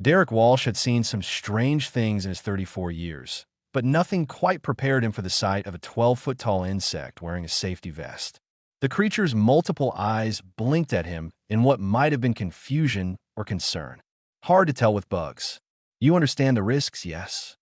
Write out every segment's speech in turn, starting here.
Derek Walsh had seen some strange things in his 34 years, but nothing quite prepared him for the sight of a 12-foot-tall insect wearing a safety vest. The creature's multiple eyes blinked at him in what might have been confusion or concern. Hard to tell with bugs. You understand the risks, yes?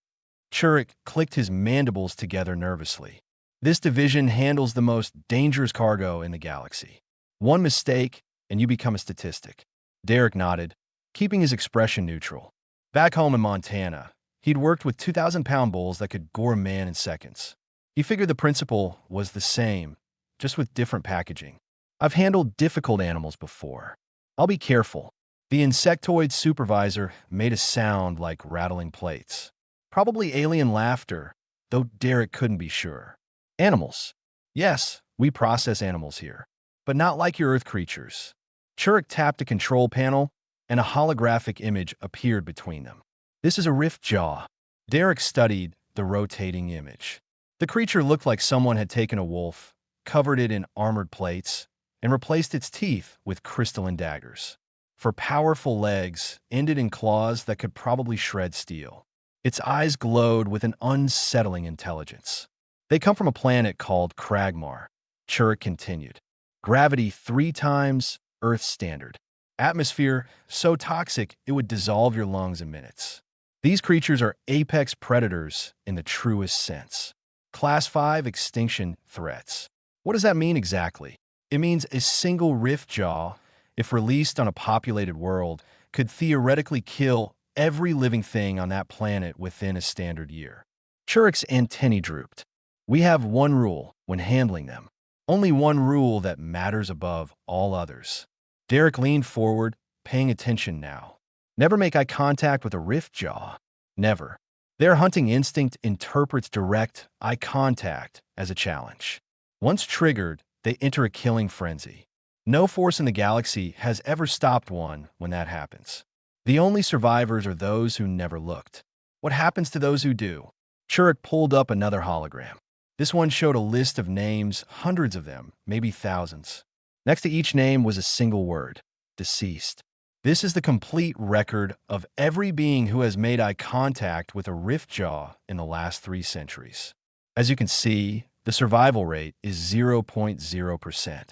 Churek clicked his mandibles together nervously. This division handles the most dangerous cargo in the galaxy. One mistake, and you become a statistic. Derek nodded, keeping his expression neutral. Back home in Montana, he'd worked with 2,000-pound bulls that could gore a man in seconds. He figured the principle was the same, just with different packaging. I've handled difficult animals before. I'll be careful. The insectoid supervisor made a sound like rattling plates. Probably alien laughter, though Derek couldn't be sure. Animals. Yes, we process animals here, but not like your Earth creatures. Churek tapped a control panel, and a holographic image appeared between them. This is a rift jaw. Derek studied the rotating image. The creature looked like someone had taken a wolf, covered it in armored plates, and replaced its teeth with crystalline daggers. For powerful legs, ended in claws that could probably shred steel. Its eyes glowed with an unsettling intelligence. They come from a planet called Kragmar. Churek continued. Gravity 3 times Earth's standard. Atmosphere so toxic it would dissolve your lungs in minutes. These creatures are apex predators in the truest sense. Class 5 extinction threats. What does that mean exactly? It means a single rift jaw, if released on a populated world, could theoretically kill every living thing on that planet within a standard year. Churek's antennae drooped. We have one rule when handling them. Only one rule that matters above all others. Derek leaned forward, paying attention now. Never make eye contact with a rift jaw. Never. Their hunting instinct interprets direct eye contact as a challenge. Once triggered, they enter a killing frenzy. No force in the galaxy has ever stopped one when that happens. The only survivors are those who never looked. What happens to those who do? Churek pulled up another hologram. This one showed a list of names, hundreds of them, maybe thousands. Next to each name was a single word, deceased. This is the complete record of every being who has made eye contact with a rift jaw in the last 3 centuries. As you can see, the survival rate is 0.0%.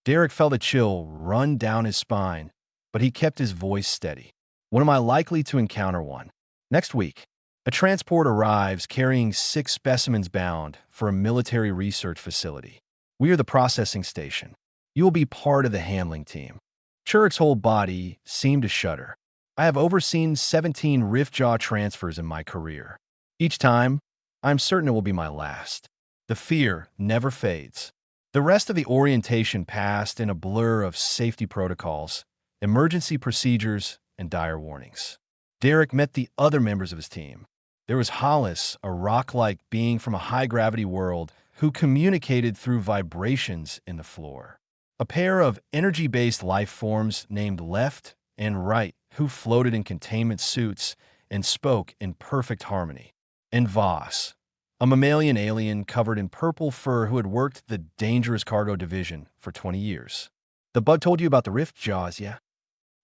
Derek felt a chill run down his spine, but he kept his voice steady. When am I likely to encounter one? Next week. A transport arrives carrying 6 specimens bound for a military research facility. We are the processing station. You will be part of the handling team. Churek's whole body seemed to shudder. I have overseen 17 riftjaw transfers in my career. Each time, I'm certain it will be my last. The fear never fades. The rest of the orientation passed in a blur of safety protocols, emergency procedures, and dire warnings. Derek met the other members of his team. There was Hollis, a rock-like being from a high-gravity world who communicated through vibrations in the floor. A pair of energy-based life forms named Left and Right who floated in containment suits and spoke in perfect harmony. And Voss, a mammalian alien covered in purple fur who had worked the dangerous cargo division for 20 years. The bug told you about the rift jaws, yeah?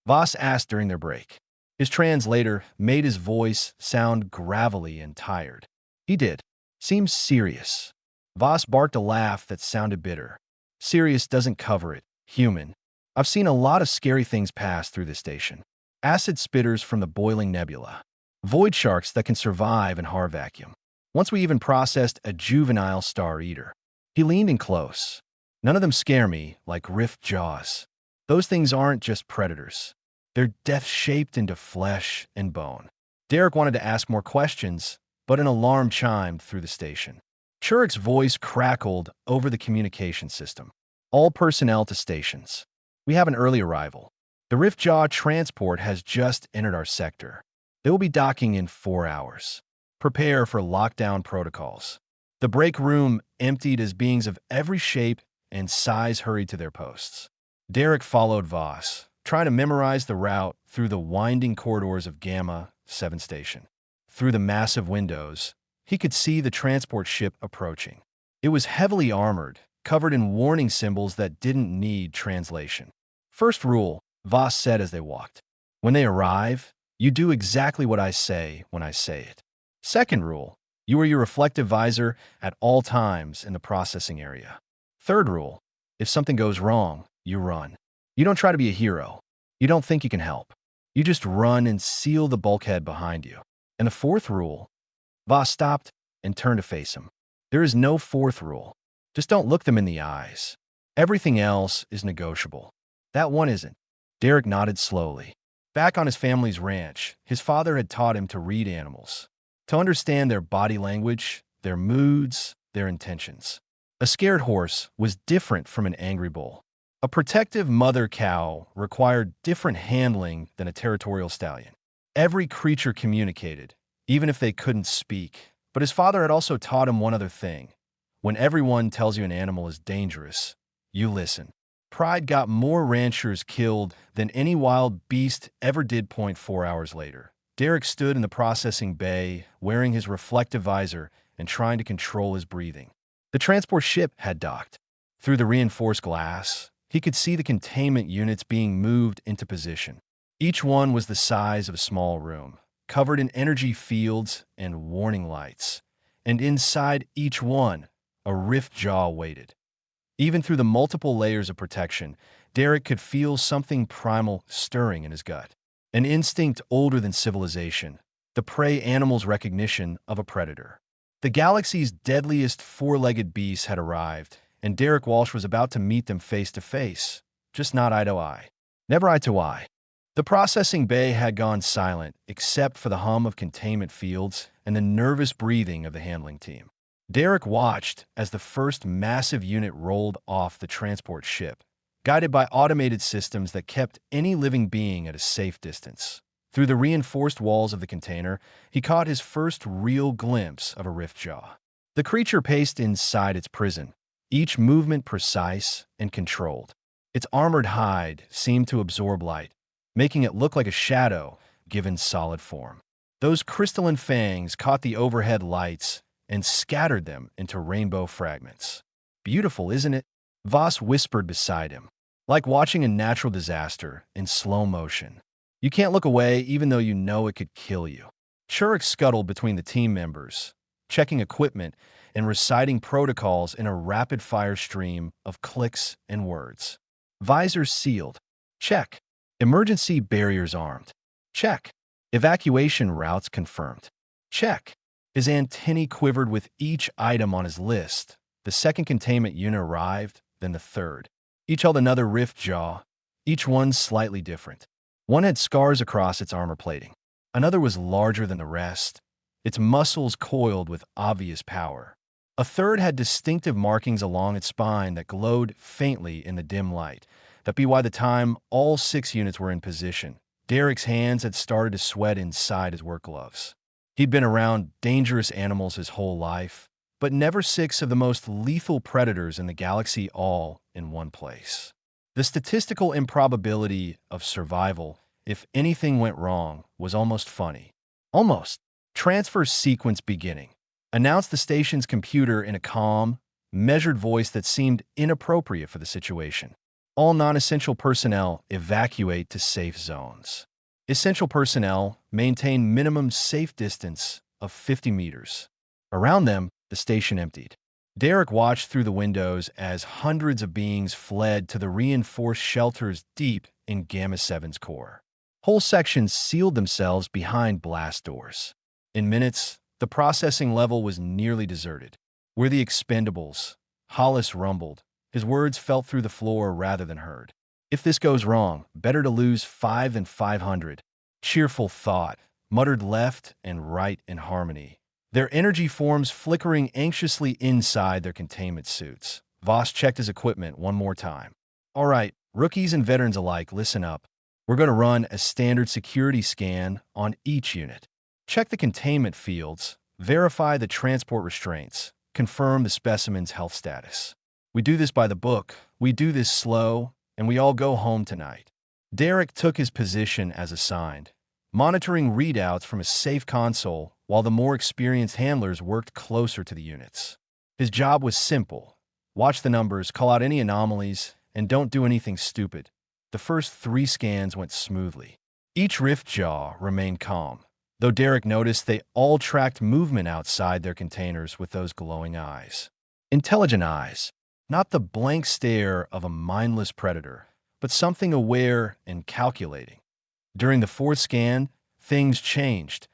Voss asked during their break. His translator made his voice sound gravelly and tired. He did. Seems serious. Voss barked a laugh that sounded bitter. Serious doesn't cover it. Human. I've seen a lot of scary things pass through this station. Acid spitters from the boiling nebula. Void sharks that can survive in hard vacuum. Once we even processed a juvenile star eater. He leaned in close. None of them scare me like rift jaws. Those things aren't just predators. They're death-shaped into flesh and bone. Derek wanted to ask more questions, but an alarm chimed through the station. Churek's voice crackled over the communication system. All personnel to stations. We have an early arrival. The Riftjaw transport has just entered our sector. They will be docking in 4 hours. Prepare for lockdown protocols. The break room emptied as beings of every shape and size hurried to their posts. Derek followed Voss, trying to memorize the route through the winding corridors of Gamma 7 Station. Through the massive windows, he could see the transport ship approaching. It was heavily armored, covered in warning symbols that didn't need translation. First rule, Voss said as they walked. When they arrive, You do exactly what I say when I say it. Second rule, you are your reflective visor at all times in the processing area. Third rule, if something goes wrong, you run. You don't try to be a hero. You don't think you can help. You just run and seal the bulkhead behind you. And the fourth rule, Voss stopped and turned to face him. There is no fourth rule. Just don't look them in the eyes. Everything else is negotiable. That one isn't. Derek nodded slowly. Back on his family's ranch, his father had taught him to read animals, to understand their body language, their moods, their intentions. A scared horse was different from an angry bull. A protective mother cow required different handling than a territorial stallion. Every creature communicated, even if they couldn't speak. But his father had also taught him one other thing. When everyone tells you an animal is dangerous, you listen. Pride got more ranchers killed than any wild beast ever did. 4 hours later, Derek stood in the processing bay, wearing his reflective visor and trying to control his breathing. The transport ship had docked. Through the reinforced glass, he could see the containment units being moved into position. Each one was the size of a small room, covered in energy fields and warning lights. And inside each one, a rift jaw waited. Even through the multiple layers of protection, Derek could feel something primal stirring in his gut. An instinct older than civilization, the prey animal's recognition of a predator. The galaxy's deadliest four-legged beasts had arrived, and Derek Walsh was about to meet them face to face, just not eye to eye. Never eye to eye. The processing bay had gone silent, except for the hum of containment fields and the nervous breathing of the handling team. Derek watched as the first massive unit rolled off the transport ship, guided by automated systems that kept any living being at a safe distance. Through the reinforced walls of the container, he caught his first real glimpse of a rift jaw. The creature paced inside its prison, each movement precise and controlled. Its armored hide seemed to absorb light, making it look like a shadow given solid form. Those crystalline fangs caught the overhead lights and scattered them into rainbow fragments. Beautiful, isn't it? Voss whispered beside him, like watching a natural disaster in slow motion. You can't look away even though you know it could kill you. Churich scuttled between the team members, checking equipment and reciting protocols in a rapid-fire stream of clicks and words. Visors sealed. Check. Emergency barriers armed. Check. Evacuation routes confirmed. Check. His antennae quivered with each item on his list. The second containment unit arrived, then the third. Each held another rift jaw, each one slightly different. One had scars across its armor plating. Another was larger than the rest, its muscles coiled with obvious power. A third had distinctive markings along its spine that glowed faintly in the dim light. That be why the time all 6 units were in position, Derek's hands had started to sweat inside his work gloves. He'd been around dangerous animals his whole life, but never 6 of the most lethal predators in the galaxy all in one place. The statistical improbability of survival, if anything went wrong, was almost funny. Almost. Transfer sequence beginning, announced the station's computer in a calm, measured voice that seemed inappropriate for the situation. All non-essential personnel evacuate to safe zones. Essential personnel maintain minimum safe distance of 50 meters. Around them, the station emptied. Derek watched through the windows as hundreds of beings fled to the reinforced shelters deep in Gamma 7's core. Whole sections sealed themselves behind blast doors. In minutes, the processing level was nearly deserted. We're the expendables, Hollis rumbled. His words felt through the floor rather than heard. If this goes wrong, better to lose 5 than 500. Cheerful thought, muttered left and right in harmony, their energy forms flickering anxiously inside their containment suits. Voss checked his equipment one more time. All right, rookies and veterans alike, listen up. We're going to run a standard security scan on each unit. Check the containment fields, verify the transport restraints, confirm the specimen's health status. We do this by the book, we do this slow, and we all go home tonight. Derek took his position as assigned, monitoring readouts from a safe console while the more experienced handlers worked closer to the units. His job was simple. Watch the numbers, call out any anomalies, and don't do anything stupid. The first 3 scans went smoothly. Each rift jaw remained calm, though Derek noticed they all tracked movement outside their containers with those glowing eyes. Intelligent eyes, not the blank stare of a mindless predator, but something aware and calculating. During the fourth scan, things changed.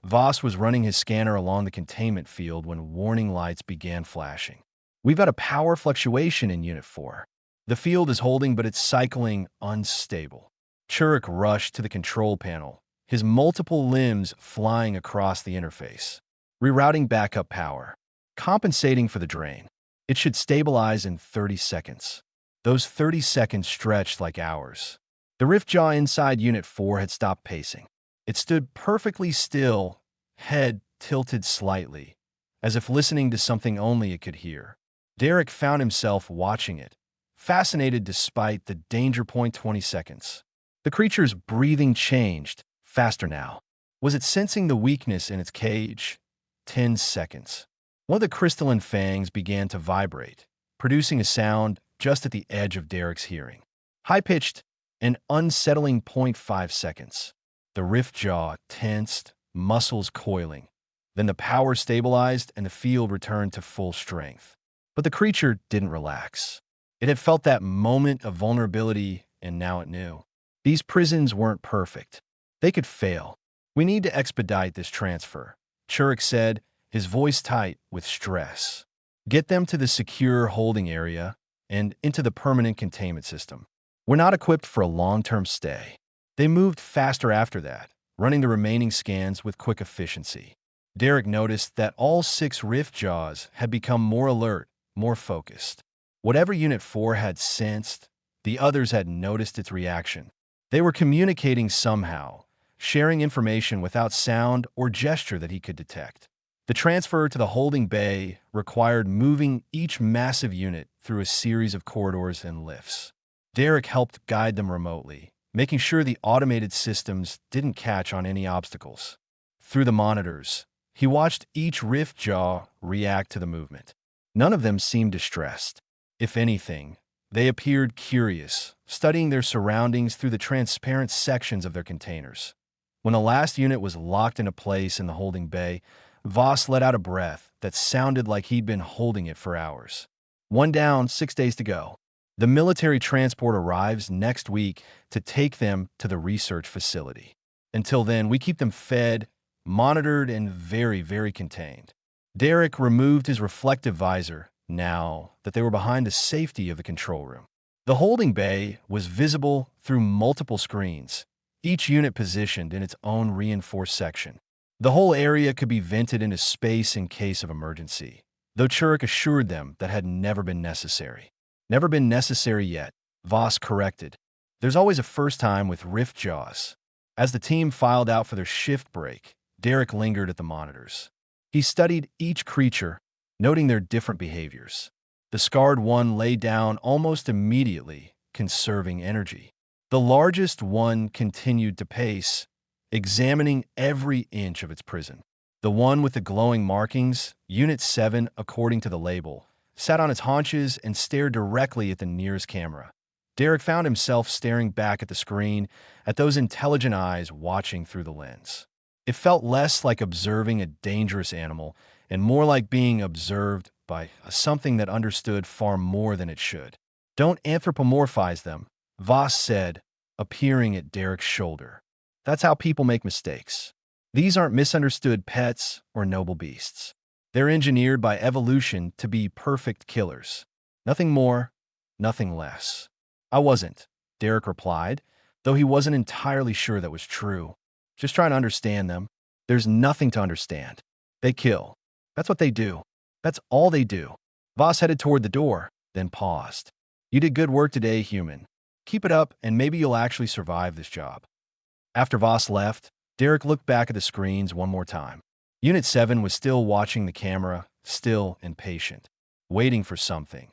Voss was running his scanner along the containment field when warning lights began flashing. We've got a power fluctuation in Unit 4. The field is holding, but it's cycling unstable. Churik rushed to the control panel, his multiple limbs flying across the interface. Rerouting backup power. Compensating for the drain. It should stabilize in 30 seconds. Those 30 seconds stretched like hours. The rift jaw inside Unit 4 had stopped pacing. It stood perfectly still, head tilted slightly, as if listening to something only it could hear. Derek found himself watching it, fascinated despite the danger point 20 seconds. The creature's breathing changed, faster now. Was it sensing the weakness in its cage? 10 seconds. One of the crystalline fangs began to vibrate, producing a sound just at the edge of Derek's hearing. High-pitched, an unsettling 0.5 seconds. The rift jaw tensed, muscles coiling. Then the power stabilized and the field returned to full strength. But the creature didn't relax. It had felt that moment of vulnerability, and now it knew. These prisons weren't perfect. They could fail. We need to expedite this transfer, Churik said, his voice tight with stress. Get them to the secure holding area and into the permanent containment system. We're not equipped for a long-term stay. They moved faster after that, running the remaining scans with quick efficiency. Derek noticed that all 6 rift jaws had become more alert, more focused. Whatever Unit 4 had sensed, the others had noticed its reaction. They were communicating somehow, sharing information without sound or gesture that he could detect. The transfer to the holding bay required moving each massive unit through a series of corridors and lifts. Derek helped guide them remotely, making sure the automated systems didn't catch on any obstacles. Through the monitors, he watched each rift jaw react to the movement. None of them seemed distressed. If anything, they appeared curious, studying their surroundings through the transparent sections of their containers. When the last unit was locked into place in the holding bay, Voss let out a breath that sounded like he'd been holding it for hours. 1 down, 6 days to go. The military transport arrives next week to take them to the research facility. Until then, we keep them fed, monitored, and very, very contained. Derek removed his reflective visor now that they were behind the safety of the control room. The holding bay was visible through multiple screens, each unit positioned in its own reinforced section. The whole area could be vented into space in case of emergency, though Churik assured them that had never been necessary. Never been necessary yet, Voss corrected. There's always a first time with rift jaws. As the team filed out for their shift break, Derek lingered at the monitors. He studied each creature, noting their different behaviors. The scarred one lay down almost immediately, conserving energy. The largest one continued to pace, examining every inch of its prison. The one with the glowing markings, Unit 7 according to the label, sat on its haunches and stared directly at the nearest camera. Derek found himself staring back at the screen, at those intelligent eyes watching through the lens. It felt less like observing a dangerous animal and more like being observed by something that understood far more than it should. Don't anthropomorphize them, Voss said, appearing at Derek's shoulder. That's how people make mistakes. These aren't misunderstood pets or noble beasts. They're engineered by evolution to be perfect killers. Nothing more, nothing less. I wasn't, Derek replied, though he wasn't entirely sure that was true. Just trying to understand them. There's nothing to understand. They kill. That's what they do. That's all they do. Voss headed toward the door, then paused. You did good work today, human. Keep it up, and maybe you'll actually survive this job. After Voss left, Derek looked back at the screens one more time. Unit 7 was still watching the camera, still and patient, waiting for something.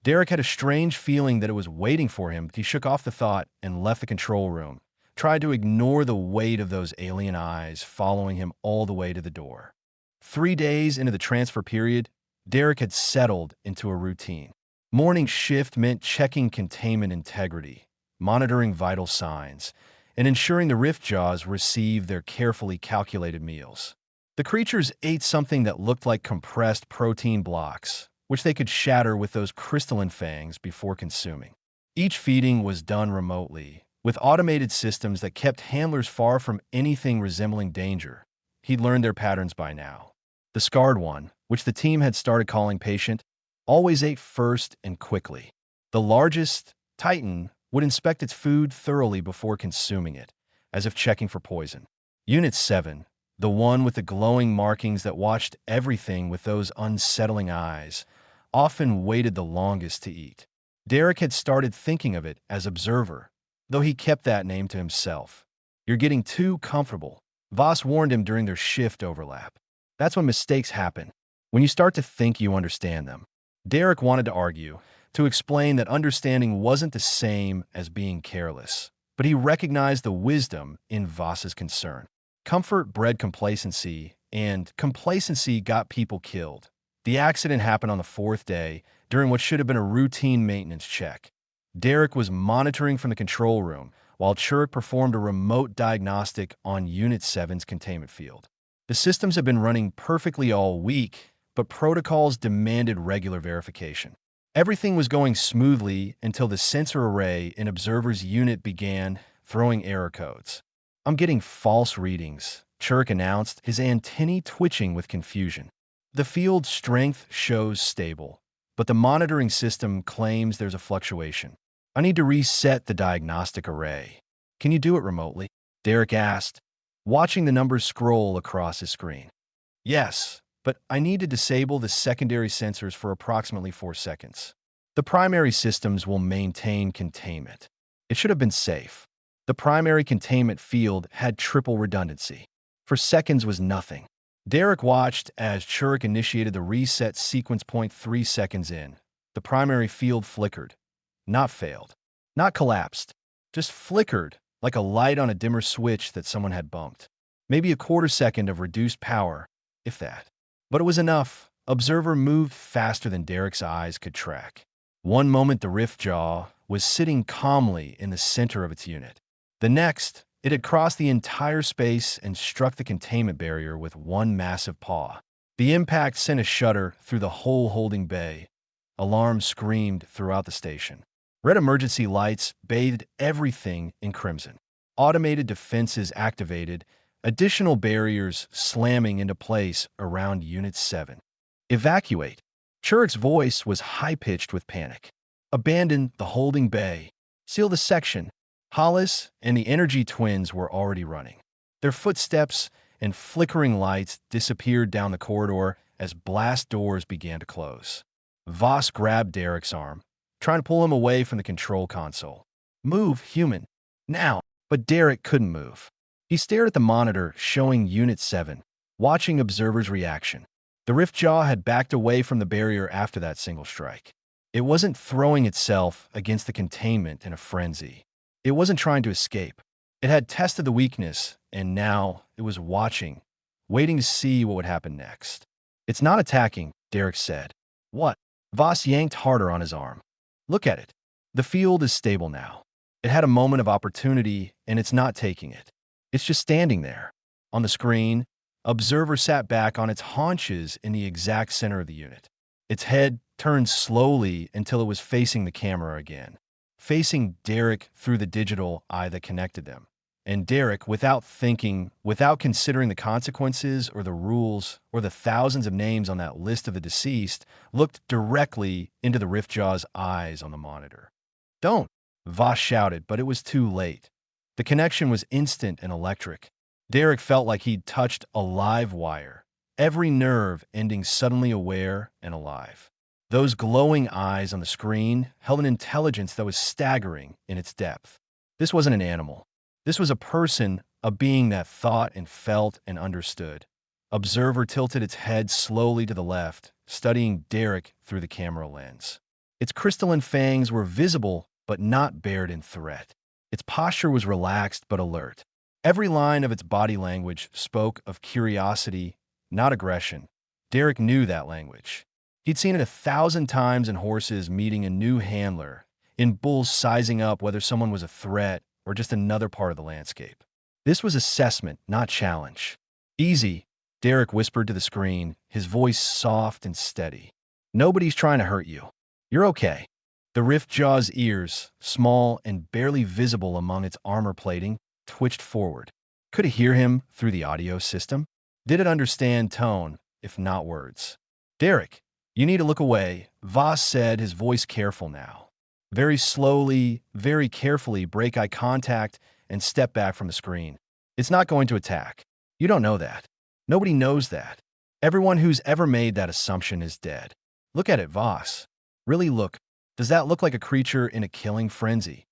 Derek had a strange feeling that it was waiting for him, but he shook off the thought and left the control room, tried to ignore the weight of those alien eyes following him all the way to the door. 3 days into the transfer period, Derek had settled into a routine. Morning shift meant checking containment integrity, monitoring vital signs, and ensuring the Riftjaws received their carefully calculated meals. The creatures ate something that looked like compressed protein blocks, which they could shatter with those crystalline fangs before consuming. Each feeding was done remotely, with automated systems that kept handlers far from anything resembling danger. He'd learned their patterns by now. The scarred one, which the team had started calling Patient, always ate first and quickly. The largest, Titan, would inspect its food thoroughly before consuming it, as if checking for poison. Unit 7, the one with the glowing markings that watched everything with those unsettling eyes, often waited the longest to eat. Derek had started thinking of it as Observer, though he kept that name to himself. "You're getting too comfortable," Voss warned him during their shift overlap. "That's when mistakes happen, when you start to think you understand them." Derek wanted to argue, to explain that understanding wasn't the same as being careless, but he recognized the wisdom in Voss's concern. Comfort bred complacency, and complacency got people killed. The accident happened on the 4th day, during what should have been a routine maintenance check. Derek was monitoring from the control room, while Church performed a remote diagnostic on Unit 7's containment field. The systems had been running perfectly all week, but protocols demanded regular verification. Everything was going smoothly until the sensor array in Observer's unit began throwing error codes. "I'm getting false readings," Church announced, his antennae twitching with confusion. "The field strength shows stable, but the monitoring system claims there's a fluctuation. I need to reset the diagnostic array. Can you do it remotely?" Derek asked, watching the numbers scroll across his screen. "Yes, but I need to disable the secondary sensors for approximately 4 seconds. The primary systems will maintain containment." It should have been safe. The primary containment field had triple redundancy. For seconds was nothing. Derek watched as Church initiated the reset sequence. 3 seconds in, the primary field flickered. Not failed. Not collapsed. Just flickered, like a light on a dimmer switch that someone had bumped. Maybe a quarter second of reduced power, if that. But it was enough. Observer moved faster than Derek's eyes could track. One moment the Riftjaw was sitting calmly in the center of its unit. The next, it had crossed the entire space and struck the containment barrier with one massive paw. The impact sent a shudder through the whole holding bay. Alarms screamed throughout the station. Red emergency lights bathed everything in crimson. Automated defenses activated, additional barriers slamming into place around Unit 7. "Evacuate." Church's voice was high-pitched with panic. "Abandon the holding bay. Seal the section." Hollis and the Energy Twins were already running. Their footsteps and flickering lights disappeared down the corridor as blast doors began to close. Voss grabbed Derek's arm, trying to pull him away from the control console. "Move, human. Now." But Derek couldn't move. He stared at the monitor showing Unit 7, watching Observer's reaction. The Riftjaw had backed away from the barrier after that single strike. It wasn't throwing itself against the containment in a frenzy. It wasn't trying to escape. It had tested the weakness, and now it was watching, waiting to see what would happen next. "It's not attacking," Derek said. "What?" Voss yanked harder on his arm. "Look at it. The field is stable now. It had a moment of opportunity, and it's not taking it. It's just standing there." On the screen, Observer sat back on its haunches in the exact center of the unit. Its head turned slowly until it was facing the camera again, facing Derek through the digital eye that connected them. And Derek, without thinking, without considering the consequences or the rules or the thousands of names on that list of the deceased, looked directly into the Riftjaw's eyes on the monitor. "Don't!" Voss shouted, but it was too late. The connection was instant and electric. Derek felt like he'd touched a live wire, every nerve ending suddenly aware and alive. Those glowing eyes on the screen held an intelligence that was staggering in its depth. This wasn't an animal. This was a person, a being that thought and felt and understood. Observer tilted its head slowly to the left, studying Derek through the camera lens. Its crystalline fangs were visible but not bared in threat. Its posture was relaxed but alert. Every line of its body language spoke of curiosity, not aggression. Derek knew that language. He'd seen it 1,000 times in horses meeting a new handler, in bulls sizing up whether someone was a threat or just another part of the landscape. This was assessment, not challenge. Easy, Derek whispered to the screen, his voice soft and steady. Nobody's trying to hurt you. You're okay. The rift jaw's ears, small and barely visible among its armor plating, twitched forward. Could it hear him through the audio system? Did it understand tone, if not words? Derek, you need to look away, Voss said, his voice careful now. Very slowly, very carefully break eye contact and step back from the screen. It's not going to attack. You don't know that. Nobody knows that. Everyone who's ever made that assumption is dead. Look at it, Voss. Really look. Does that look like a creature in a killing frenzy?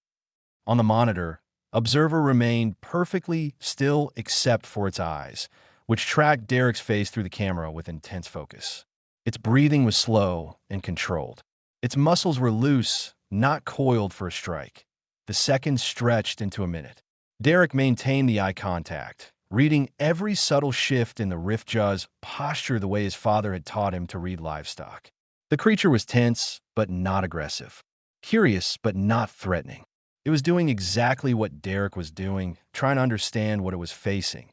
On the monitor, Observer remained perfectly still except for its eyes, which tracked Derek's face through the camera with intense focus. Its breathing was slow and controlled. Its muscles were loose, not coiled for a strike. The seconds stretched into a minute. Derek maintained the eye contact, reading every subtle shift in the Riftjaw's posture the way his father had taught him to read livestock. The creature was tense, but not aggressive. Curious, but not threatening. It was doing exactly what Derek was doing, trying to understand what it was facing.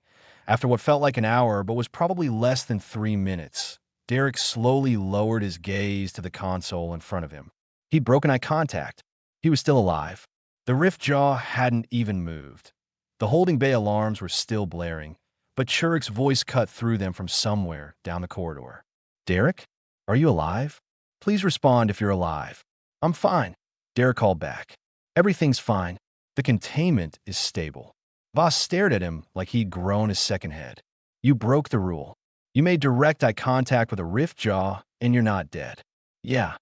After what felt like an hour, but was probably less than 3 minutes, Derek slowly lowered his gaze to the console in front of him. He'd broken eye contact. He was still alive. The rift jaw hadn't even moved. The holding bay alarms were still blaring, but Churik's voice cut through them from somewhere down the corridor. Derek? Are you alive? Please respond if you're alive. I'm fine, Derek called back. Everything's fine. The containment is stable. Voss stared at him like he'd grown his second head. You broke the rule. You made direct eye contact with a rift jaw, and you're not dead. Yeah.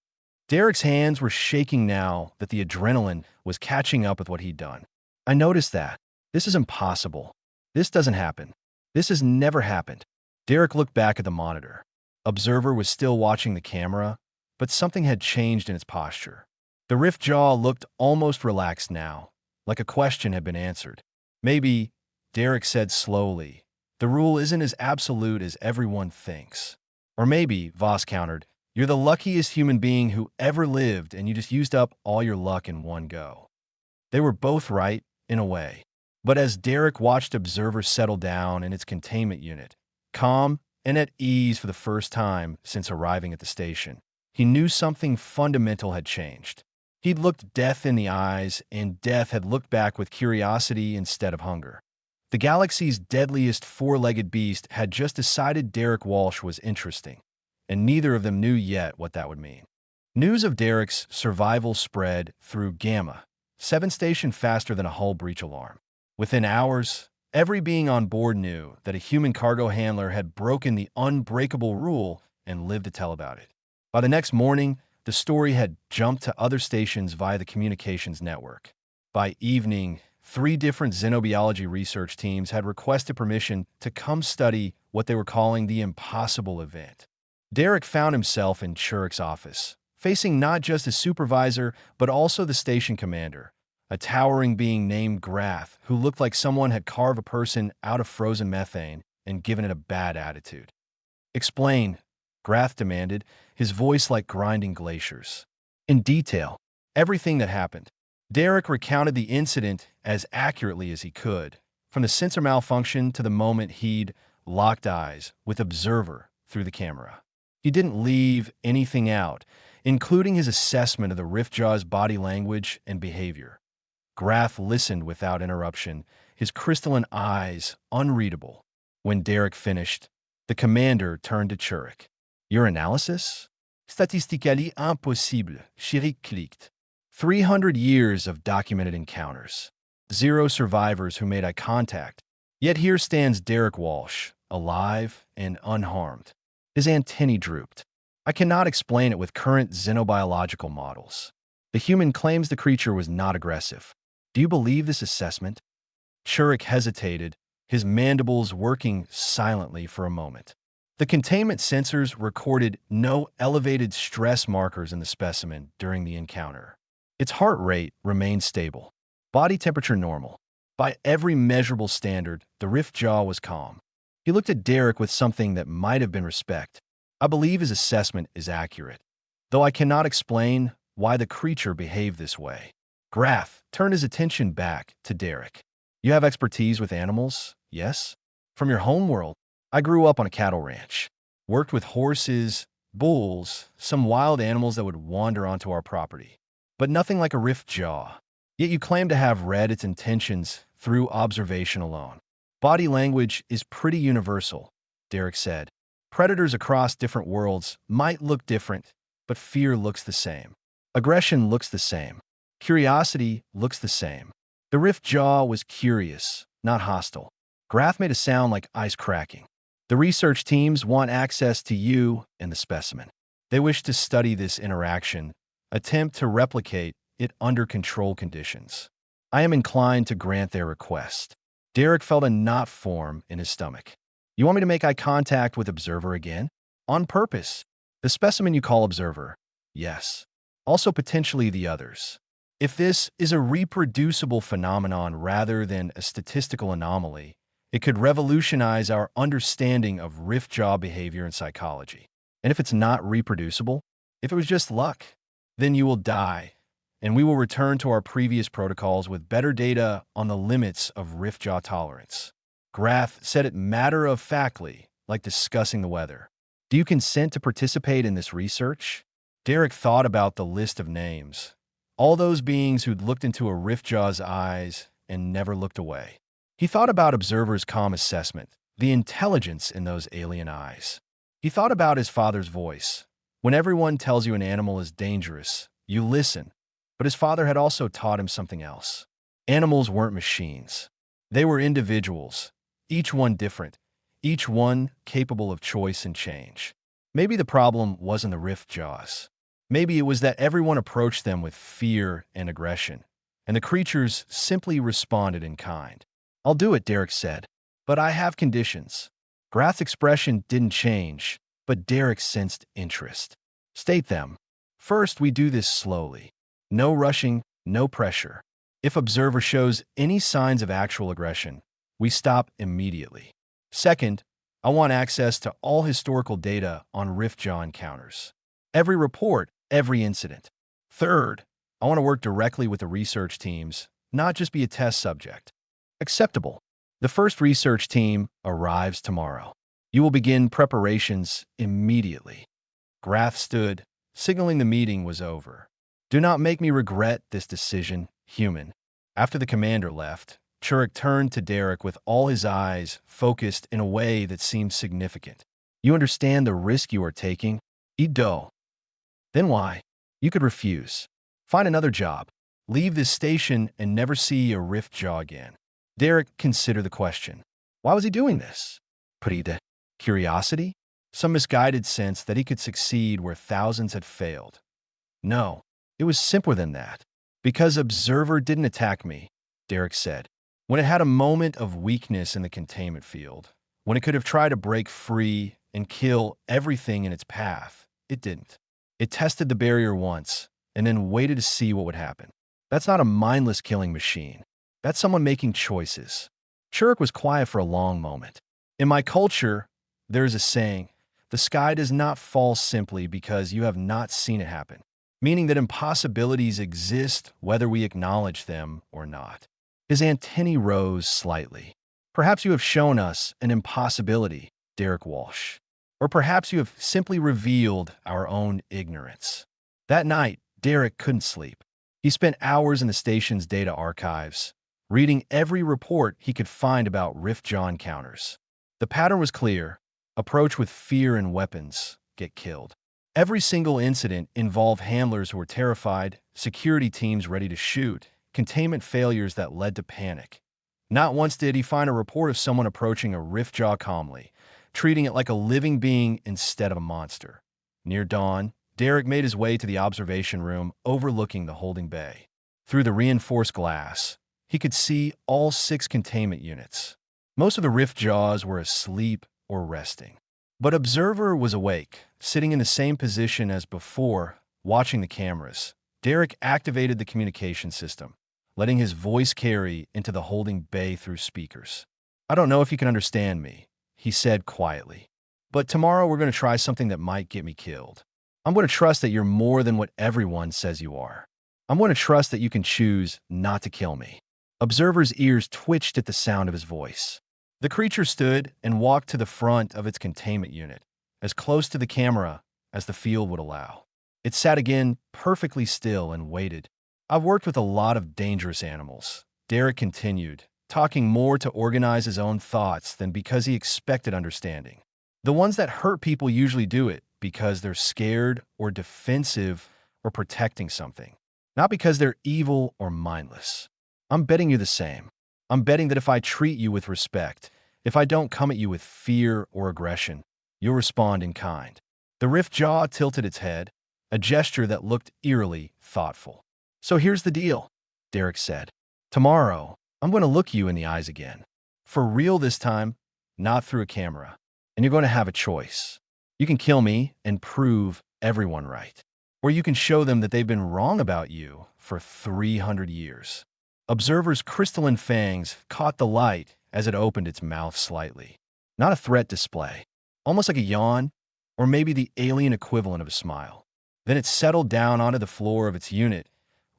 Derek's hands were shaking now that the adrenaline was catching up with what he'd done. I noticed that. This is impossible. This doesn't happen. This has never happened. Derek looked back at the monitor. Observer was still watching the camera, but something had changed in its posture. The rift jaw looked almost relaxed now, like a question had been answered. Maybe, Derek said slowly, the rule isn't as absolute as everyone thinks. Or maybe, Voss countered, you're the luckiest human being who ever lived and you just used up all your luck in one go. They were both right, in a way. But as Derek watched Observer settle down in its containment unit, calm and at ease for the first time since arriving at the station, he knew something fundamental had changed. He'd looked death in the eyes, and death had looked back with curiosity instead of hunger. The galaxy's deadliest four-legged beast had just decided Derek Walsh was interesting, and neither of them knew yet what that would mean. News of Derek's survival spread through Gamma, 7 stations faster than a hull breach alarm. Within hours, every being on board knew that a human cargo handler had broken the unbreakable rule and lived to tell about it. By the next morning, the story had jumped to other stations via the communications network. By evening, 3 different xenobiology research teams had requested permission to come study what they were calling the impossible event. Derek found himself in Churik's office, facing not just his supervisor, but also the station commander, a towering being named Grath, who looked like someone had carved a person out of frozen methane and given it a bad attitude. Explain, Grath demanded, his voice like grinding glaciers. In detail, everything that happened. Derek recounted the incident as accurately as he could, from the sensor malfunction to the moment he'd locked eyes with Observer through the camera. He didn't leave anything out, including his assessment of the Riftjaw's body language and behavior. Grath listened without interruption, his crystalline eyes unreadable. When Derek finished, the commander turned to Churik. Your analysis? Statistically impossible, Churik clicked. 300 years of documented encounters. 0 survivors who made eye contact. Yet here stands Derek Walsh, alive and unharmed. His antennae drooped. I cannot explain it with current xenobiological models. The human claims the creature was not aggressive. Do you believe this assessment? Churik hesitated, his mandibles working silently for a moment. The containment sensors recorded no elevated stress markers in the specimen during the encounter. Its heart rate remained stable. Body temperature normal. By every measurable standard, the rift jaw was calm. He looked at Derek with something that might have been respect. I believe his assessment is accurate, though I cannot explain why the creature behaved this way. Graf turned his attention back to Derek. You have expertise with animals, yes? From your home world. I grew up on a cattle ranch. Worked with horses, bulls, some wild animals that would wander onto our property. But nothing like a rift jaw. Yet you claim to have read its intentions through observation alone. Body language is pretty universal, Derek said. Predators across different worlds might look different, but fear looks the same. Aggression looks the same. Curiosity looks the same. The rift jaw was curious, not hostile. Graf made a sound like ice cracking. The research teams want access to you and the specimen. They wish to study this interaction, attempt to replicate it under controlled conditions. I am inclined to grant their request. Derek felt a knot form in his stomach. You want me to make eye contact with Observer again? On purpose. The specimen you call Observer? Yes. Also potentially the others. If this is a reproducible phenomenon rather than a statistical anomaly, it could revolutionize our understanding of rift jaw behavior in psychology. And if it's not reproducible, if it was just luck, then you will die, and we will return to our previous protocols with better data on the limits of rift jaw tolerance. Graf said it matter-of-factly, like discussing the weather. Do you consent to participate in this research? Derek thought about the list of names. All those beings who'd looked into a rift jaw's eyes and never looked away. He thought about Observer's calm assessment, the intelligence in those alien eyes. He thought about his father's voice. When everyone tells you an animal is dangerous, you listen. But his father had also taught him something else. Animals weren't machines. They were individuals, each one different, each one capable of choice and change. Maybe the problem wasn't the rift jaws. Maybe it was that everyone approached them with fear and aggression, and the creatures simply responded in kind. I'll do it, Derek said, but I have conditions. Graf's expression didn't change, but Derek sensed interest. State them. First, we do this slowly. No rushing, no pressure. If Observer shows any signs of actual aggression, we stop immediately. Second, I want access to all historical data on Riftjaw encounters. Every report, every incident. Third, I want to work directly with the research teams, not just be a test subject. Acceptable. The first research team arrives tomorrow. You will begin preparations immediately. Graf stood, signaling the meeting was over. Do not make me regret this decision, human. After the commander left, Churik turned to Derek with all his eyes focused in a way that seemed significant. You understand the risk you are taking? Eat dough. Then why? You could refuse. Find another job. Leave this station and never see a Riftjaw again. Derek considered the question. Why was he doing this? Pride. Curiosity? Some misguided sense that he could succeed where thousands had failed. No, it was simpler than that. Because Observer didn't attack me, Derek said. When it had a moment of weakness in the containment field, when it could have tried to break free and kill everything in its path, it didn't. It tested the barrier once, and then waited to see what would happen. That's not a mindless killing machine. That's someone making choices. Churik was quiet for a long moment. In my culture, there is a saying, the sky does not fall simply because you have not seen it happen, meaning that impossibilities exist whether we acknowledge them or not. His antennae rose slightly. Perhaps you have shown us an impossibility, Derek Walsh. Or perhaps you have simply revealed our own ignorance. That night, Derek couldn't sleep. He spent hours in the station's data archives, reading every report he could find about Riftjaw encounters. The pattern was clear. Approach with fear and weapons, get killed. Every single incident involved handlers who were terrified, security teams ready to shoot, containment failures that led to panic. Not once did he find a report of someone approaching a Riftjaw calmly, treating it like a living being instead of a monster. Near dawn, Derek made his way to the observation room overlooking the holding bay. Through the reinforced glass, he could see all 6 containment units. Most of the Riftjaws were asleep or resting. But Observer was awake, sitting in the same position as before, watching the cameras. Derek activated the communication system, letting his voice carry into the holding bay through speakers. I don't know if you can understand me, he said quietly. But tomorrow we're going to try something that might get me killed. I'm going to trust that you're more than what everyone says you are. I'm going to trust that you can choose not to kill me. Observer's ears twitched at the sound of his voice. The creature stood and walked to the front of its containment unit, as close to the camera as the field would allow. It sat again, perfectly still, and waited. I've worked with a lot of dangerous animals, Derek continued, talking more to organize his own thoughts than because he expected understanding. The ones that hurt people usually do it because they're scared or defensive or protecting something, not because they're evil or mindless. I'm betting you the same. I'm betting that if I treat you with respect, if I don't come at you with fear or aggression, you'll respond in kind. The rift jaw tilted its head, a gesture that looked eerily thoughtful. So here's the deal, Derek said. Tomorrow, I'm going to look you in the eyes again. For real this time, not through a camera. And you're going to have a choice. You can kill me and prove everyone right. Or you can show them that they've been wrong about you for 300 years. Observer's crystalline fangs caught the light as it opened its mouth slightly. Not a threat display, almost like a yawn, or maybe the alien equivalent of a smile. Then it settled down onto the floor of its unit,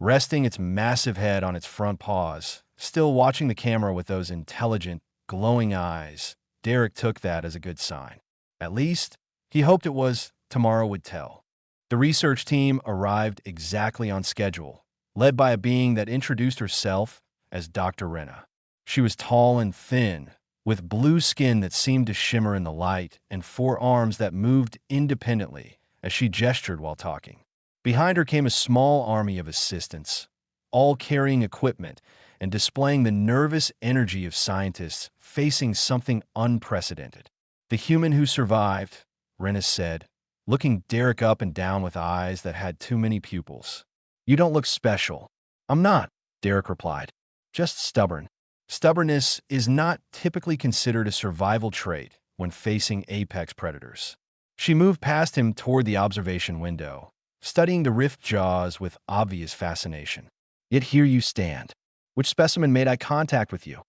resting its massive head on its front paws, still watching the camera with those intelligent, glowing eyes. Derek took that as a good sign. At least, he hoped it was. Tomorrow would tell. The research team arrived exactly on schedule, led by a being that introduced herself as Dr. Rena. She was tall and thin, with blue skin that seemed to shimmer in the light and 4 arms that moved independently as she gestured while talking. Behind her came a small army of assistants, all carrying equipment and displaying the nervous energy of scientists facing something unprecedented. The human who survived, Rena said, looking Derek up and down with eyes that had too many pupils. You don't look special. I'm not, Derek replied. Just stubborn. Stubbornness is not typically considered a survival trait when facing apex predators. She moved past him toward the observation window, studying the rift jaws with obvious fascination. Yet here you stand. Which specimen made eye contact with you?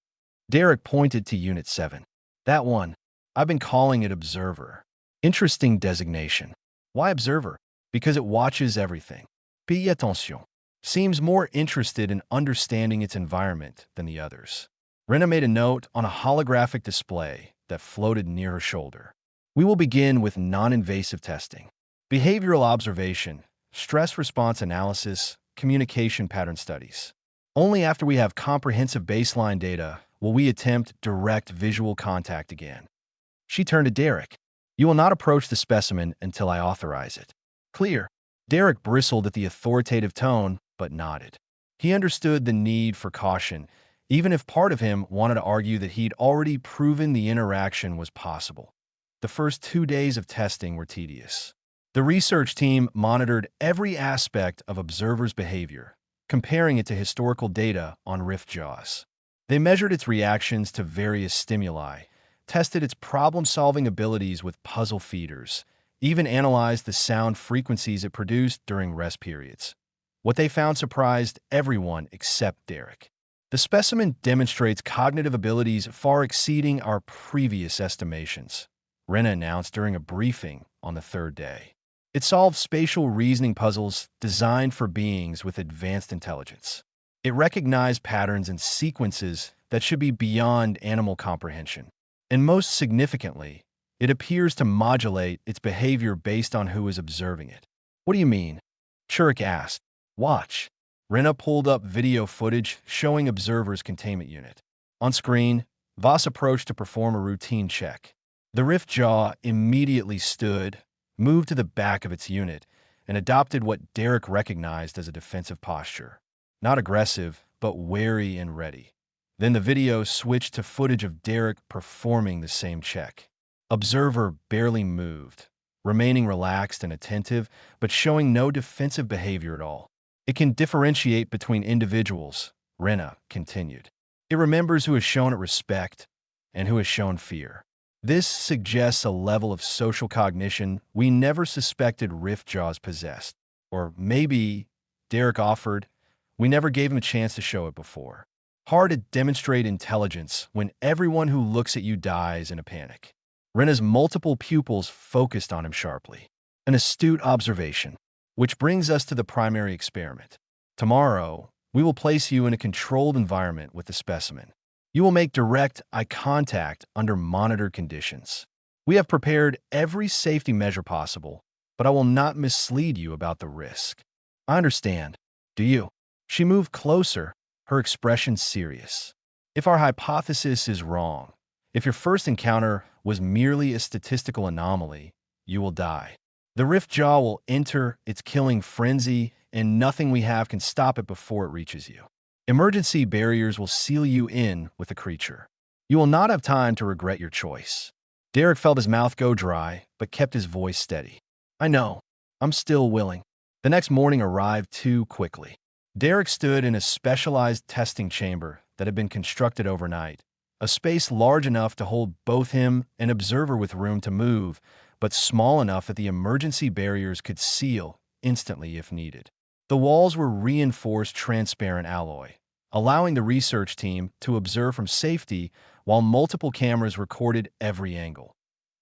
Derek pointed to Unit 7. That one. I've been calling it Observer. Interesting designation. Why Observer? Because it watches everything. Pay attention. Seems more interested in understanding its environment than the others. Rena made a note on a holographic display that floated near her shoulder. We will begin with non-invasive testing. Behavioral observation, stress response analysis, communication pattern studies. Only after we have comprehensive baseline data will we attempt direct visual contact again. She turned to Derek. You will not approach the specimen until I authorize it. Clear. Derek bristled at the authoritative tone, but nodded. He understood the need for caution, even if part of him wanted to argue that he'd already proven the interaction was possible. The first 2 days of testing were tedious. The research team monitored every aspect of Observer's behavior, comparing it to historical data on rift jaws. They measured its reactions to various stimuli, tested its problem-solving abilities with puzzle feeders, even analyzed the sound frequencies it produced during rest periods. What they found surprised everyone except Derek. The specimen demonstrates cognitive abilities far exceeding our previous estimations, Rena announced during a briefing on the 3rd day. It solved spatial reasoning puzzles designed for beings with advanced intelligence. It recognized patterns and sequences that should be beyond animal comprehension. And most significantly, it appears to modulate its behavior based on who is observing it. What do you mean? Churik asked. Watch. Rena pulled up video footage showing Observer's containment unit. On screen, Voss approached to perform a routine check. The rift jaw immediately stood, moved to the back of its unit, and adopted what Derek recognized as a defensive posture. Not aggressive, but wary and ready. Then the video switched to footage of Derek performing the same check. Observer barely moved, remaining relaxed and attentive, but showing no defensive behavior at all. It can differentiate between individuals, Rena continued. It remembers who has shown it respect and who has shown fear. This suggests a level of social cognition we never suspected rift jaws possessed. Or maybe, Derek offered, we never gave him a chance to show it before. Hard to demonstrate intelligence when everyone who looks at you dies in a panic. Rena's multiple pupils focused on him sharply. An astute observation. Which brings us to the primary experiment. Tomorrow, we will place you in a controlled environment with the specimen. You will make direct eye contact under monitored conditions. We have prepared every safety measure possible, but I will not mislead you about the risk. I understand. Do you? She moved closer, her expression serious. If our hypothesis is wrong, if your first encounter was merely a statistical anomaly, you will die. The rift jaw will enter its killing frenzy, and nothing we have can stop it before it reaches you. Emergency barriers will seal you in with the creature. You will not have time to regret your choice. Derek felt his mouth go dry, but kept his voice steady. I know. I'm still willing. The next morning arrived too quickly. Derek stood in a specialized testing chamber that had been constructed overnight, a space large enough to hold both him and Observer with room to move, but small enough that the emergency barriers could seal instantly if needed. The walls were reinforced transparent alloy, allowing the research team to observe from safety while multiple cameras recorded every angle.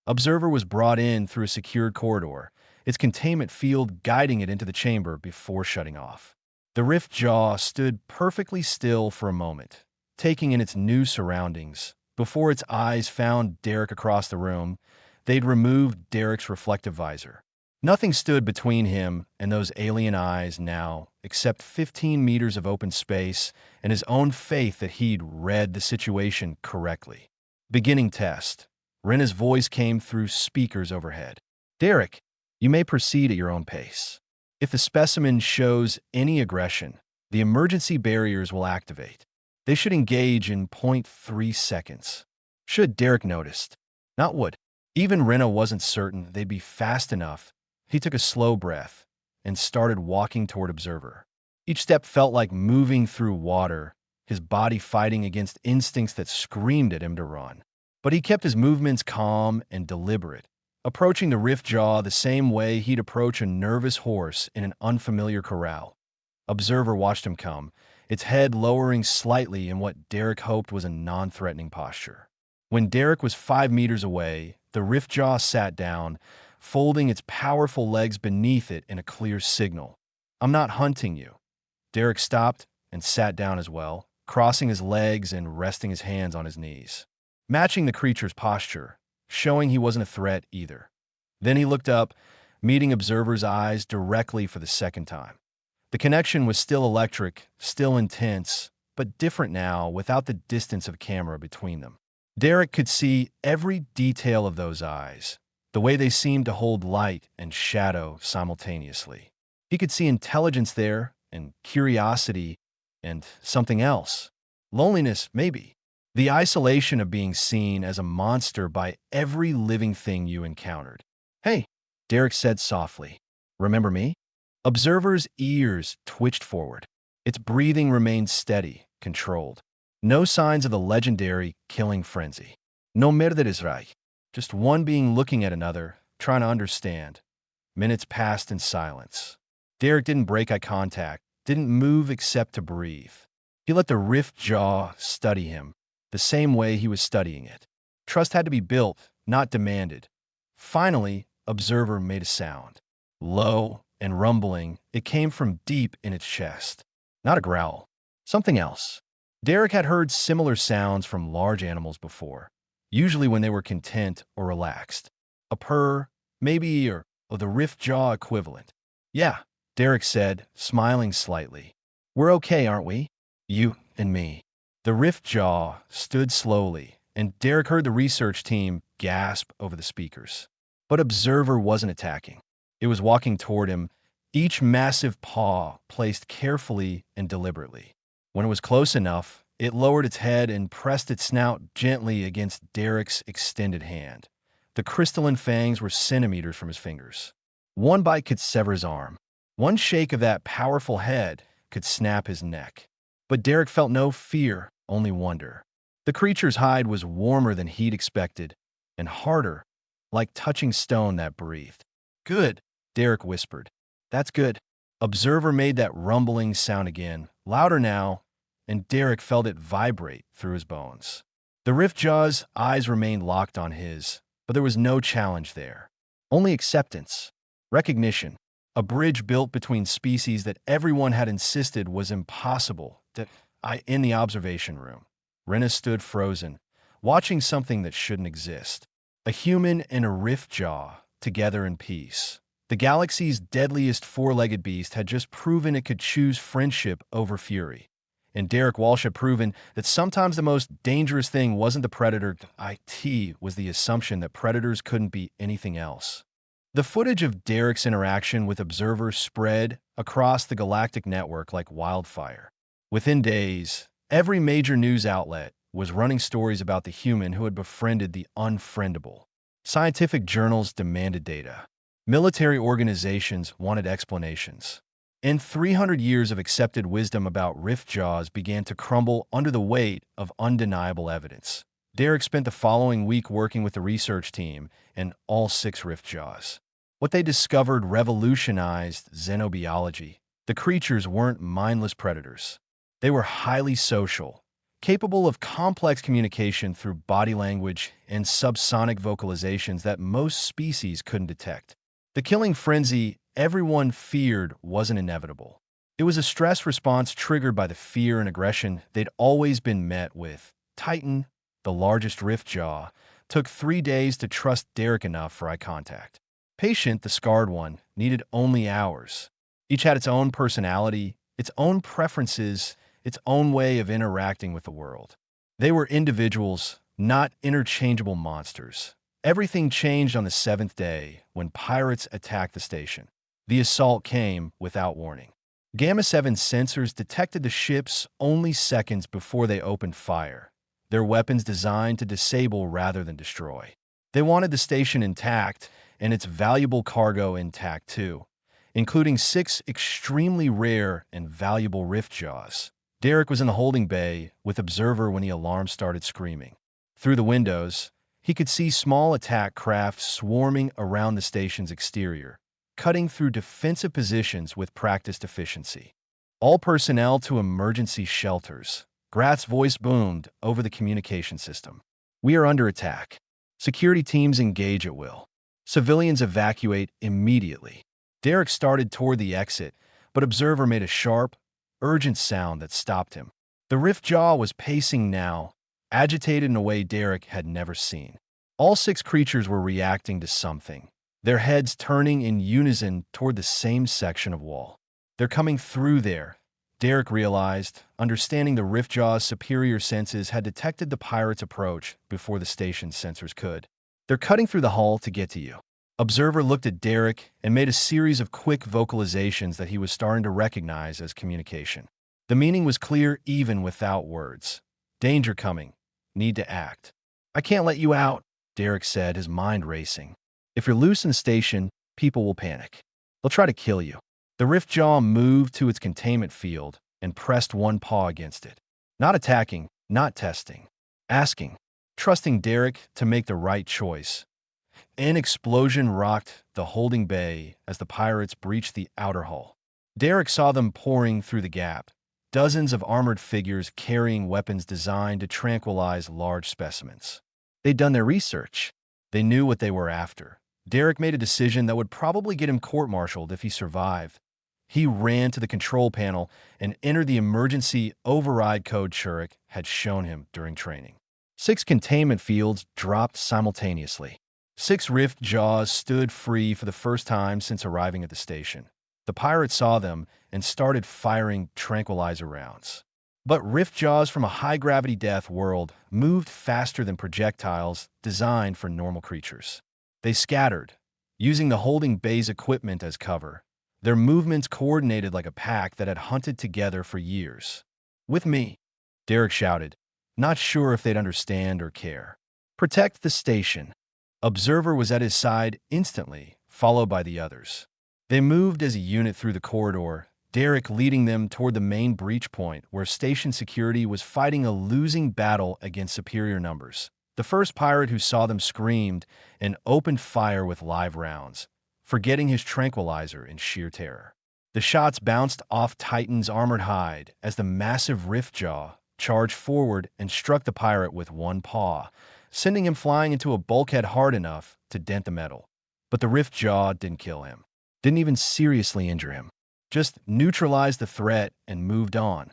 Observer was brought in through a secured corridor, its containment field guiding it into the chamber before shutting off. The rift jaw stood perfectly still for a moment, taking in its new surroundings. Before its eyes found Derek across the room, they'd removed Derek's reflective visor. Nothing stood between him and those alien eyes now, except 15 meters of open space and his own faith that he'd read the situation correctly. Beginning test. Rena's voice came through speakers overhead. Derek, you may proceed at your own pace. If the specimen shows any aggression, the emergency barriers will activate. They should engage in 0.3 seconds. Should Derek noticed. Not would. Even Rena wasn't certain they'd be fast enough. He took a slow breath and started walking toward Observer. Each step felt like moving through water, his body fighting against instincts that screamed at him to run. But he kept his movements calm and deliberate, approaching the rift jaw the same way he'd approach a nervous horse in an unfamiliar corral. Observer watched him come, its head lowering slightly in what Derek hoped was a non-threatening posture. When Derek was 5 meters away, the rift jaw sat down, folding its powerful legs beneath it in a clear signal. I'm not hunting you. Derek stopped and sat down as well, crossing his legs and resting his hands on his knees, matching the creature's posture, showing he wasn't a threat either. Then he looked up, meeting Observer's eyes directly for the second time. The connection was still electric, still intense, but different now without the distance of camera between them. Derek could see every detail of those eyes, the way they seemed to hold light and shadow simultaneously. He could see intelligence there, and curiosity, and something else. Loneliness, maybe. The isolation of being seen as a monster by every living thing you encountered. Hey, Derek said softly. Remember me? Observer's ears twitched forward. Its breathing remained steady, controlled. No signs of the legendary killing frenzy. No merderdesreich. Just one being looking at another, trying to understand. Minutes passed in silence. Derek didn't break eye contact, didn't move except to breathe. He let the rift jaw study him, the same way he was studying it. Trust had to be built, not demanded. Finally, Observer made a sound. Low and rumbling, it came from deep in its chest. Not a growl. Something else. Derek had heard similar sounds from large animals before, usually when they were content or relaxed. A purr, maybe, or the rift jaw equivalent. Yeah, Derek said, smiling slightly. We're okay, aren't we? You and me. The rift jaw stood slowly, and Derek heard the research team gasp over the speakers. But Observer wasn't attacking. It was walking toward him, each massive paw placed carefully and deliberately. When it was close enough, it lowered its head and pressed its snout gently against Derek's extended hand. The crystalline fangs were centimeters from his fingers. One bite could sever his arm. One shake of that powerful head could snap his neck. But Derek felt no fear, only wonder. The creature's hide was warmer than he'd expected, and harder, like touching stone that breathed. Good, Derek whispered. That's good. Observer made that rumbling sound again, louder now, and Derek felt it vibrate through his bones. The rift jaw's eyes remained locked on his, but there was no challenge there. Only acceptance, recognition. a bridge built between species that everyone had insisted was impossible. In the observation room, Rena stood frozen, watching something that shouldn't exist. A human and a rift jaw, together in peace. The galaxy's deadliest four-legged beast had just proven it could choose friendship over fury. And Derek Walsh had proven that sometimes the most dangerous thing wasn't the predator. It was the assumption that predators couldn't be anything else. The footage of Derek's interaction with observers spread across the galactic network like wildfire. Within days, every major news outlet was running stories about the human who had befriended the unfriendable. Scientific journals demanded data. Military organizations wanted explanations. And 300 years of accepted wisdom about rift jaws began to crumble under the weight of undeniable evidence. Derek spent the following week working with the research team and all 6 rift jaws. What they discovered revolutionized xenobiology. The creatures weren't mindless predators. They were highly social, capable of complex communication through body language and subsonic vocalizations that most species couldn't detect. The killing frenzy everyone feared wasn't inevitable. It was a stress response triggered by the fear and aggression they'd always been met with. Titan, the largest rift jaw, took 3 days to trust Derek enough for eye contact. Patient, the scarred one, needed only hours. Each had its own personality, its own preferences, its own way of interacting with the world. They were individuals, not interchangeable monsters. Everything changed on the 7th day when pirates attacked the station. The assault came without warning. Gamma-7 sensors detected the ships only seconds before they opened fire, their weapons designed to disable rather than destroy. They wanted the station intact and its valuable cargo intact too, including 6 extremely rare and valuable rift jaws. Derek was in the holding bay with Observer when the alarm started screaming. Through the windows, he could see small attack craft swarming around the station's exterior, cutting through defensive positions with practiced efficiency. All personnel to emergency shelters. Grath's voice boomed over the communication system. We are under attack. Security teams engage at will. Civilians evacuate immediately. Derek started toward the exit, but Observer made a sharp, urgent sound that stopped him. The rift jaw was pacing now, agitated in a way Derek had never seen. All 6 creatures were reacting to something, their heads turning in unison toward the same section of wall. They're coming through there, Derek realized, understanding the rift jaw's superior senses had detected the pirates' approach before the station's sensors could. They're cutting through the hull to get to you. Observer looked at Derek and made a series of quick vocalizations that he was starting to recognize as communication. The meaning was clear even without words. Danger coming. Need to act. I can't let you out, Derek said, his mind racing. If you're loose in the station, people will panic. They'll try to kill you. The rift jaw moved to its containment field and pressed one paw against it. Not attacking, not testing. Asking. Trusting Derek to make the right choice. An explosion rocked the holding bay as the pirates breached the outer hull. Derek saw them pouring through the gap, dozens of armored figures carrying weapons designed to tranquilize large specimens. They'd done their research. They knew what they were after. Derek made a decision that would probably get him court-martialed if he survived. He ran to the control panel and entered the emergency override code Shurik had shown him during training. 6 containment fields dropped simultaneously. 6 rift jaws stood free for the first time since arriving at the station. The pirates saw them and started firing tranquilizer rounds. But rift jaws from a high-gravity death world moved faster than projectiles designed for normal creatures. They scattered, using the holding bay's equipment as cover. Their movements coordinated like a pack that had hunted together for years. With me, Derek shouted, not sure if they'd understand or care. Protect the station. Observer was at his side instantly, followed by the others. They moved as a unit through the corridor, Derek leading them toward the main breach point where station security was fighting a losing battle against superior numbers. The first pirate who saw them screamed and opened fire with live rounds, forgetting his tranquilizer in sheer terror. The shots bounced off Titan's armored hide as the massive rift jaw charged forward and struck the pirate with one paw, sending him flying into a bulkhead hard enough to dent the metal. But the rift jaw didn't kill him. Didn't even seriously injure him. Just neutralized the threat and moved on.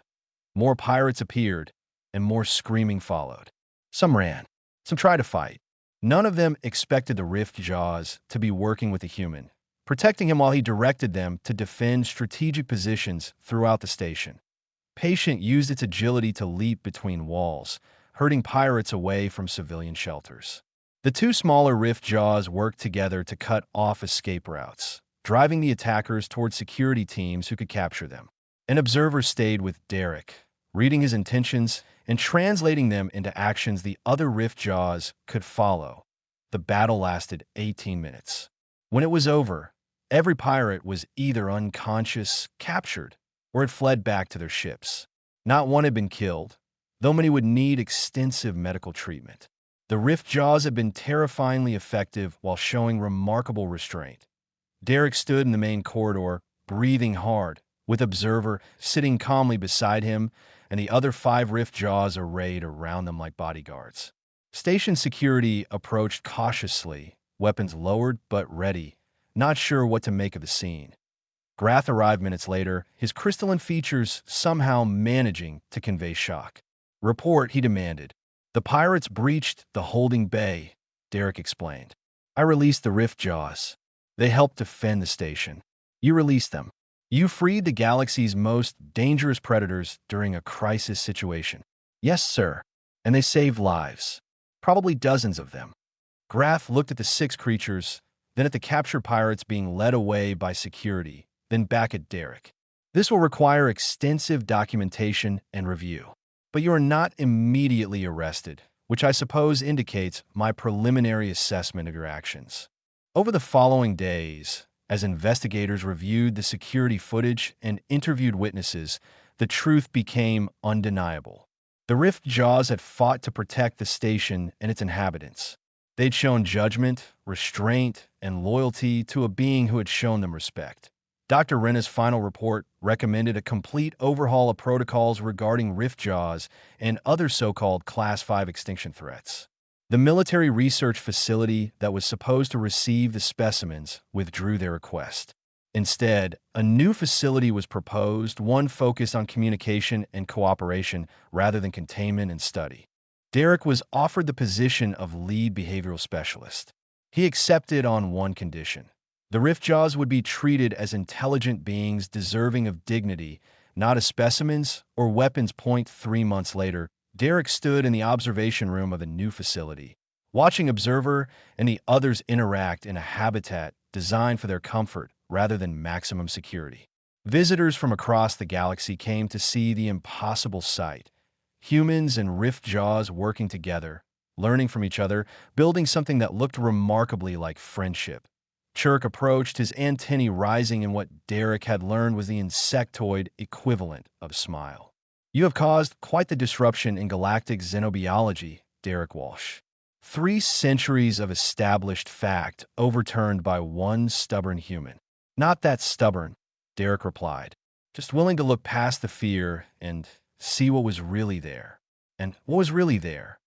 More pirates appeared, and more screaming followed. Some ran. Some tried to fight. None of them expected the Rift Jaws to be working with the human, protecting him while he directed them to defend strategic positions throughout the station. Patient used its agility to leap between walls, herding pirates away from civilian shelters. The two smaller Rift Jaws worked together to cut off escape routes, driving the attackers toward security teams who could capture them. An observer stayed with Derek, reading his intentions and translating them into actions the other Rift Jaws could follow. The battle lasted 18 minutes. When it was over, every pirate was either unconscious, captured, or had fled back to their ships. Not one had been killed, though many would need extensive medical treatment. The Rift Jaws had been terrifyingly effective while showing remarkable restraint. Derek stood in the main corridor, breathing hard, with Observer sitting calmly beside him and the other 5 Rift Jaws arrayed around them like bodyguards. Station security approached cautiously, weapons lowered but ready, not sure what to make of the scene. Grath arrived minutes later, his crystalline features somehow managing to convey shock. "Report," he demanded. "The pirates breached the holding bay," Derek explained. "I released the Rift Jaws. They helped defend the station. You released them. You freed the galaxy's most dangerous predators during a crisis situation." "Yes, sir. And they saved lives. Probably dozens of them." Grath looked at the 6 creatures, then at the captured pirates being led away by security, then back at Derek. "This will require extensive documentation and review. But you are not immediately arrested, which I suppose indicates my preliminary assessment of your actions." Over the following days, as investigators reviewed the security footage and interviewed witnesses, the truth became undeniable. The Rift Jaws had fought to protect the station and its inhabitants. They'd shown judgment, restraint, and loyalty to a being who had shown them respect. Dr. Renna's final report recommended a complete overhaul of protocols regarding Rift Jaws and other so-called Class 5 extinction threats. The military research facility that was supposed to receive the specimens withdrew their request. Instead, a new facility was proposed, one focused on communication and cooperation rather than containment and study. Derek was offered the position of lead behavioral specialist. He accepted on one condition. The Rift Jaws would be treated as intelligent beings deserving of dignity, not as specimens or weapons. 3 months later, Derek stood in the observation room of the new facility, watching Observer and the others interact in a habitat designed for their comfort rather than maximum security. Visitors from across the galaxy came to see the impossible sight: humans and Rift Jaws working together, learning from each other, building something that looked remarkably like friendship. Chirk approached, his antennae rising in what Derek had learned was the insectoid equivalent of a smile. "You have caused quite the disruption in galactic xenobiology, Derek Walsh. 3 centuries of established fact overturned by one stubborn human." "Not that stubborn," Derek replied. "Just willing to look past the fear and see what was really there." And what was really there?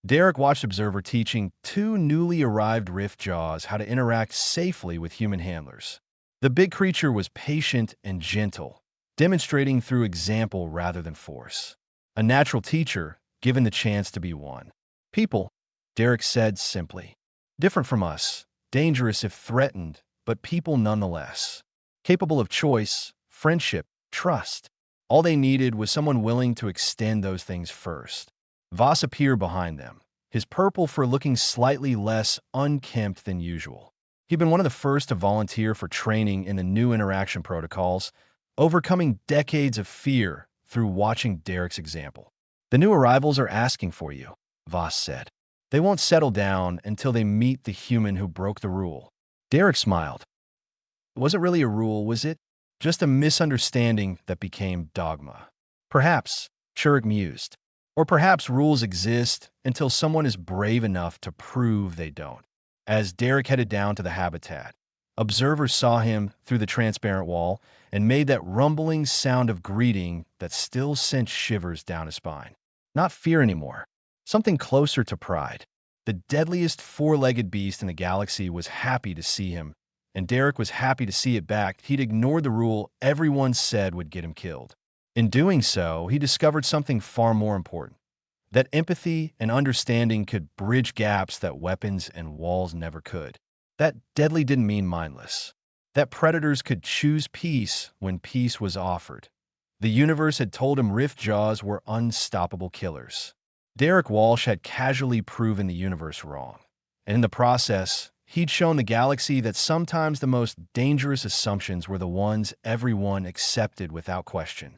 Derek watched Observer teaching 2 newly arrived Rift Jaws how to interact safely with human handlers. The big creature was patient and gentle, demonstrating through example rather than force. A natural teacher, given the chance to be one. "People," Derek said simply. "Different from us, dangerous if threatened, but people nonetheless. Capable of choice, friendship, trust. All they needed was someone willing to extend those things first." Voss appeared behind them, his purple fur looking slightly less unkempt than usual. He'd been one of the first to volunteer for training in the new interaction protocols, overcoming decades of fear through watching Derek's example. "The new arrivals are asking for you," Voss said. "They won't settle down until they meet the human who broke the rule." Derek smiled. It wasn't really a rule, was it? Just a misunderstanding that became dogma. "Perhaps," Chirk mused. "Or perhaps rules exist until someone is brave enough to prove they don't." As Derek headed down to the habitat, observers saw him through the transparent wall and made that rumbling sound of greeting that still sent shivers down his spine. Not fear anymore. Something closer to pride. The deadliest 4-legged beast in the galaxy was happy to see him, and Derek was happy to see it back. He'd ignored the rule everyone said would get him killed. In doing so, he discovered something far more important: that empathy and understanding could bridge gaps that weapons and walls never could. That deadly didn't mean mindless. That predators could choose peace when peace was offered. The universe had told him rift jaws were unstoppable killers. Derek Walsh had casually proven the universe wrong. And in the process, he'd shown the galaxy that sometimes the most dangerous assumptions were the ones everyone accepted without question.